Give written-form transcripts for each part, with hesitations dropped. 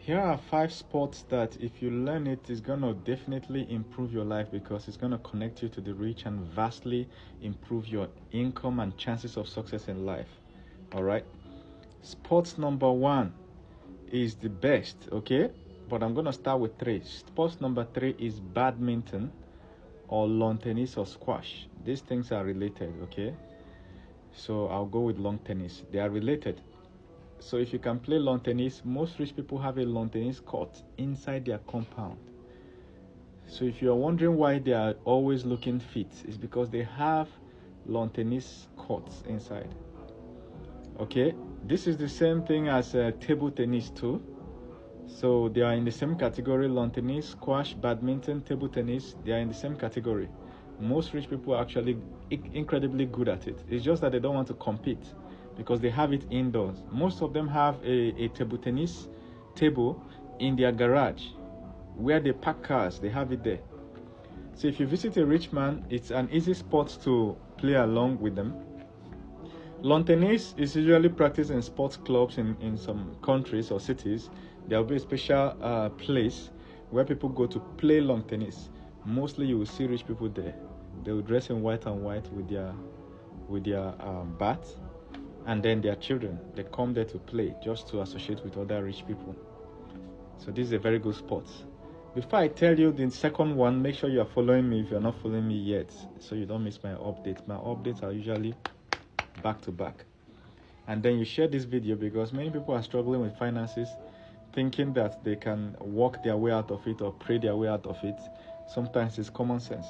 Here are 5 sports that if you learn it, it's going to definitely improve your life because it's going to connect you to the rich and vastly improve your income and chances of success in life. All right. Sports number 1 is the best, okay? But I'm going to start with 3. Sports number 3 is badminton or lawn tennis or squash. These things are related, okay? So I'll go with lawn tennis. They are related. So if you can play lawn tennis, most rich people have a lawn tennis court inside their compound. So if you're wondering why they are always looking fit, it's because they have lawn tennis courts inside. Okay, this is the same thing as table tennis too. So they are in the same category: lawn tennis, squash, badminton, table tennis. They are in the same category. Most rich people are actually incredibly good at it. It's just that they don't want to compete because they have it indoors. Most of them have a table tennis table in their garage where they park cars. They have it there. So if you visit a rich man, it's an easy sport to play along with them. Lawn tennis is usually practiced in sports clubs in some countries or cities. There will be a special place where people go to play lawn tennis. Mostly you will see rich people there. They will dress in white and white with their bats, and then their children. They come there to play just to associate with other rich people. So this is a very good sport. Before I tell you the second one, make sure you are following me if you're not following me yet, so you don't miss my updates. My updates are usually back to back. And then you share this video because many people are struggling with finances, thinking that they can walk their way out of it or pray their way out of it. Sometimes it's common sense.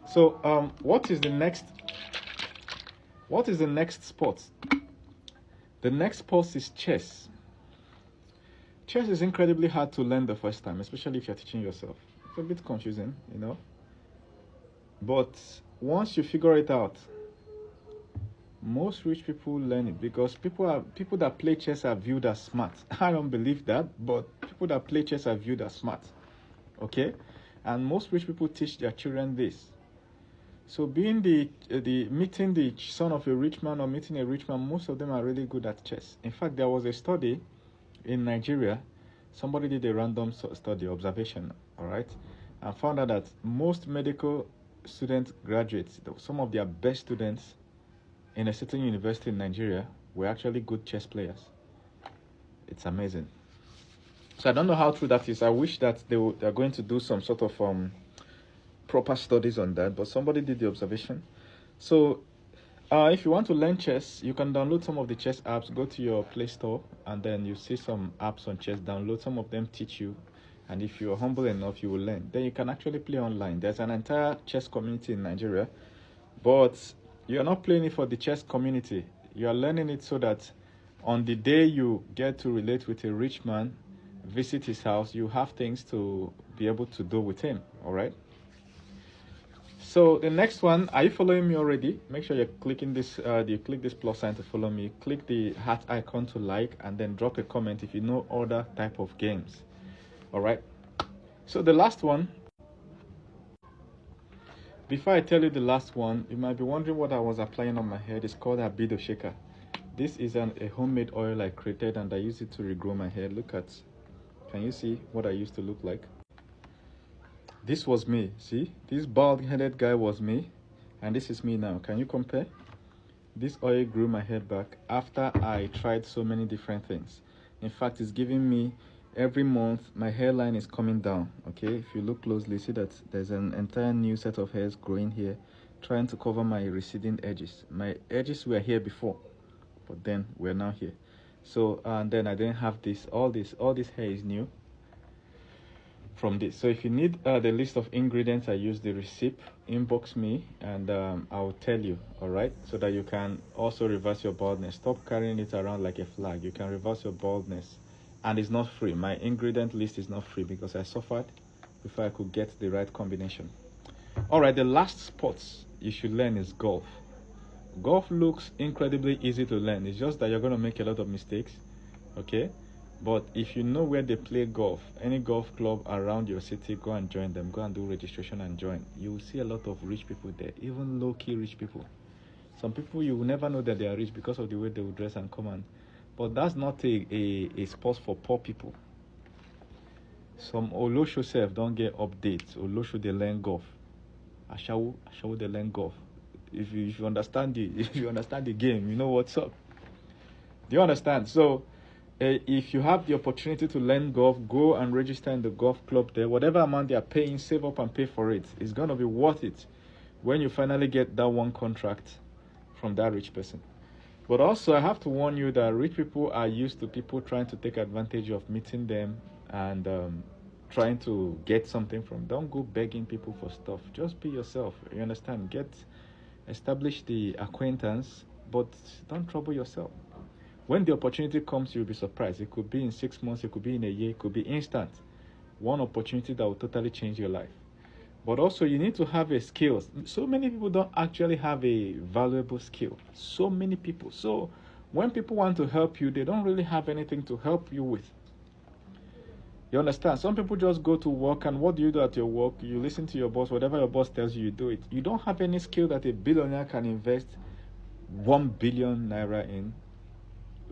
So what is the next sport? The next sport is chess. Chess is incredibly hard to learn the first time, especially if you're teaching yourself. It's a bit confusing, you know. But once you figure it out, most rich people learn it because people that play chess are viewed as smart. I don't believe that, but people that play chess are viewed as smart. Okay? And most rich people teach their children this. So being meeting the son of a rich man or meeting a rich man, most of them are really good at chess. In fact, there was a study in Nigeria. Somebody did a random study, observation, all right, and found out that most medical student graduates, some of their best students in a certain university in Nigeria, were actually good chess players. It's amazing. So I don't know how true that is. I wish that they're going to do some sort of proper studies on that, but somebody did the observation. So if you want to learn chess, you can download some of the chess apps. Go to your Play Store and then you see some apps on chess. Download some of them, teach you, and if you're humble enough, you will learn. Then you can actually play online. There's an entire chess community in Nigeria, but you're not playing it for the chess community. You are learning it so that on the day you get to relate with a rich man, visit his house, you have things to be able to do with him. All right. So the next one, are you following me already? Make sure you're clicking this, you click this plus sign to follow me, click the heart icon to like, and then drop a comment if you know other type of games. All right. So the last one, before I tell you the last one, you might be wondering what I was applying on my head. It's called a Bido Shaker. This is a homemade oil I created and I use it to regrow my hair. Look at, can you see what I used to look like? This was me, see? This bald-headed guy was me, and this is me now. Can you compare? This oil grew my hair back after I tried so many different things. In fact, it's giving me, every month, my hairline is coming down, okay? If you look closely, see that there's an entire new set of hairs growing here, trying to cover my receding edges. My edges were here before, but then we're now here. So, and then I didn't have this, all this hair is new from this. So if you need the list of ingredients I use, the receipt, inbox me and I'll tell you, all right, so that you can also reverse your baldness. Stop carrying it around like a flag. You can reverse your baldness, and it's not free. My ingredient list is not free because I suffered before I could get the right combination. All right, the last sport you should learn is golf. Golf looks incredibly easy to learn. It's just that you're going to make a lot of mistakes, okay? But if you know where they play golf, any golf club around your city, go and join them. Go and do registration and join. You will see a lot of rich people there, even low-key rich people. Some people you will never know that they are rich because of the way they will dress and come on. But that's not a sport for poor people. Some Olosho self don't get updates. Olosho they learn golf. Ashawo they learn golf. If you understand the if you understand the game, you know what's up. Do you understand? So if you have the opportunity to learn golf, go and register in the golf club there. Whatever amount they are paying, save up and pay for it. It's going to be worth it when you finally get that one contract from that rich person. But also, I have to warn you that rich people are used to people trying to take advantage of meeting them and trying to get something from. Don't go begging people for stuff. Just be yourself. You understand? Establish the acquaintance, but don't trouble yourself. When the opportunity comes, you'll be surprised. It could be in 6 months, it could be in a year, it could be instant. One opportunity that will totally change your life. But also, you need to have a skill. So many people don't actually have a valuable skill. So many people. So when people want to help you, they don't really have anything to help you with. You understand? Some people just go to work, and what do you do at your work? You listen to your boss. Whatever your boss tells you, you do it. You don't have any skill that a billionaire can invest 1 billion naira in.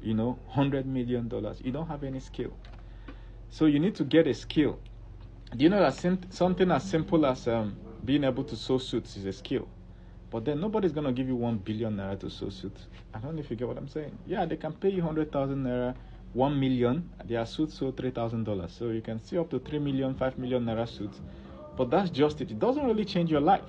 $100 million. You don't have any skill. So you need to get a skill. Do you know that something as simple as being able to sew suits is a skill? But then nobody's going to give you 1 billion naira to sew suits. I don't know if you get what I'm saying. Yeah, they can pay you 100,000 naira, 1 million. Their suits sold $3,000. So you can see up to 3 million, 5 million naira suits. But that's just it. It doesn't really change your life.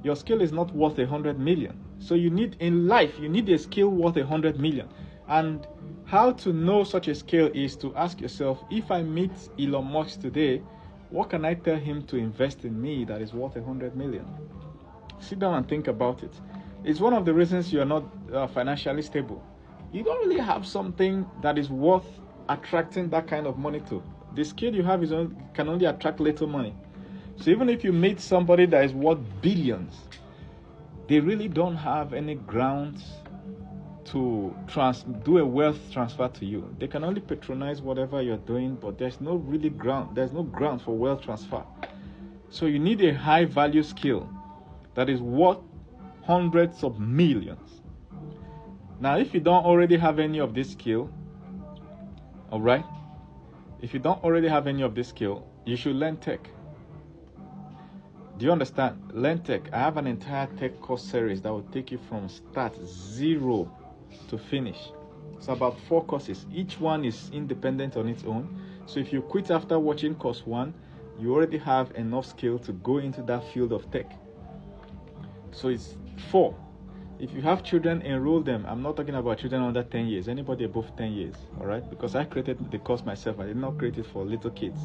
Your skill is not worth 100 million. So you need a skill worth 100 million. And how to know such a skill is to ask yourself, if I meet Elon Musk today, what can I tell him to invest in me that is worth 100 million? Sit down and think about it. It's one of the reasons you are not financially stable. You don't really have something that is worth attracting that kind of money to. The skill you have can only attract little money. So even if you meet somebody that is worth billions, they really don't have any grounds to do a wealth transfer to you. They can only patronize whatever you're doing, but there's no ground for wealth transfer. So you need a high value skill that is worth hundreds of millions. Now, if you don't already have any of this skill, all right, if you don't already have any of this skill, you should learn tech. Do you understand? Learn tech. I have an entire tech course series that will take you from start zero to finish. It's about 4 courses. Each one is independent on its own. So if you quit after watching course 1, you already have enough skill to go into that field of tech. So it's 4. If you have children, enroll them. I'm not talking about children under 10 years. Anybody above 10 years, all right? Because I created the course myself. I did not create it for little kids.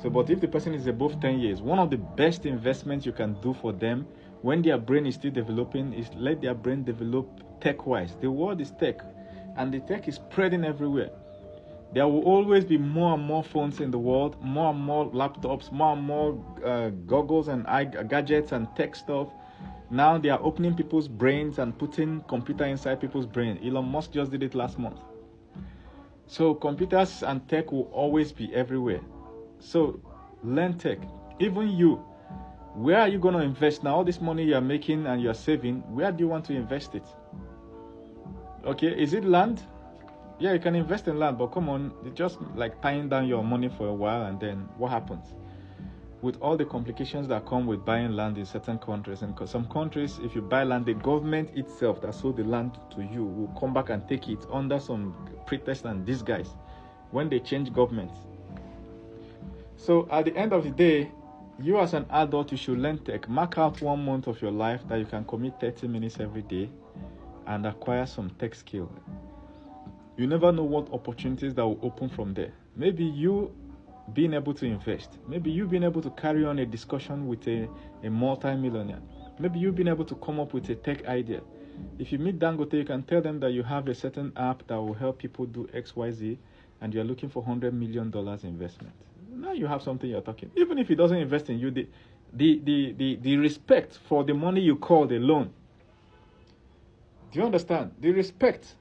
So, but if the person is above 10 years, one of the best investments you can do for them when their brain is still developing is let their brain develop tech-wise. The world is tech, and the tech is spreading everywhere. There will always be more and more phones in the world, more and more laptops, more and more goggles and gadgets and tech stuff. Now they are opening people's brains and putting computer inside people's brain. Elon Musk just did it last month. So computers and tech will always be everywhere. So learn tech. Even you, where are you going to invest now? All this money you are making and you are saving, where do you want to invest it? Okay, is it land? Yeah, you can invest in land, but come on, it's just like tying down your money for a while, and then what happens? With all the complications that come with buying land in certain countries, and some countries, if you buy land, the government itself that sold the land to you will come back and take it under some pretext and disguise when they change governments. So at the end of the day, you as an adult, you should learn tech. Mark out 1 month of your life that you can commit 30 minutes every day and acquire some tech skill. You never know what opportunities that will open from there. Maybe you being able to invest. Maybe you being able to carry on a discussion with a multi-millionaire. Maybe you being able to come up with a tech idea. If you meet Dangote, you can tell them that you have a certain app that will help people do XYZ, and you're looking for $100 million investment. Now you have something you're talking. Even if he doesn't invest in you, the respect for the money you called a loan. Do you understand? The respect.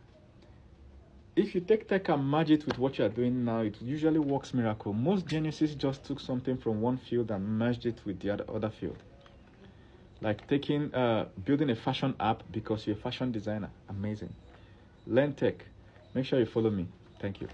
If you take tech and merge it with what you are doing now, it usually works miracle. Most geniuses just took something from one field and merged it with the other field. Like building a fashion app because you're a fashion designer. Amazing. Learn tech. Make sure you follow me. Thank you.